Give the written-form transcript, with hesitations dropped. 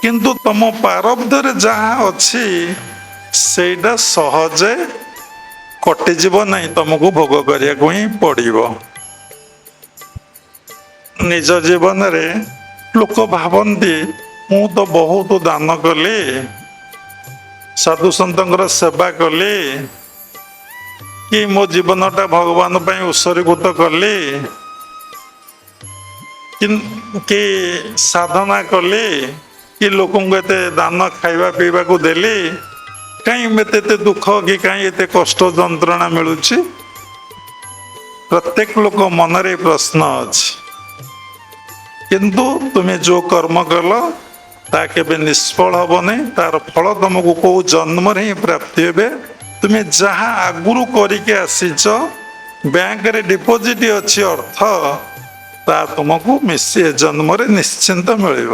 କିନ୍ତୁ ତମ ପ୍ରାରବ୍ଧରେ ଯାହା ଅଛି ସେଇଟା ସହଜେ କଟିଯିବ ନାହିଁ, ତମକୁ ଭୋଗ କରିବାକୁ ହିଁ ପଡ଼ିବ। ନିଜ ଜୀବନରେ ଲୋକ ଭାବନ୍ତି ମୁଁ ତ ବହୁତ ଦାନ କଲି, ସାଧୁ ସନ୍ତଙ୍କର ସେବା କଲି, କି ମୋ ଜୀବନଟା ଭଗବାନ ପାଇଁ ଉତ୍ସର୍ଗୀକୃତ କଲି, କି ସାଧନା କଲି, କି ଲୋକଙ୍କୁ ଏତେ ଦାନ ଖାଇବା ପିଇବାକୁ ଦେଲି, କାହିଁ ମୋତେ ଏତେ ଦୁଃଖ କି କାହିଁ ଏତେ କଷ୍ଟ ଯନ୍ତ୍ରଣା ମିଳୁଛି? ପ୍ରତ୍ୟେକ ଲୋକ ମନରେ ପ୍ରଶ୍ନ ଅଛି। କିନ୍ତୁ ତୁମେ ଯୋଉ କର୍ମ କଲ ତାହା କେବେ ନିଷ୍ଫଳ ହବନି, ତାର ଫଳ ତମକୁ କୋଉ ଜନ୍ମରେ ହିଁ ପ୍ରାପ୍ତି ହେବେ। ତୁମେ ଯାହା ଆଗରୁ କରିକି ଆସିଛ, ବ୍ୟାଙ୍କରେ ଡିପୋଜିଟ୍ ଅଛି ଅର୍ଥ, ତା ତୁମକୁ ମିଶି ଏ ଜନ୍ମରେ ନିଶ୍ଚିନ୍ତ ମିଳିବ।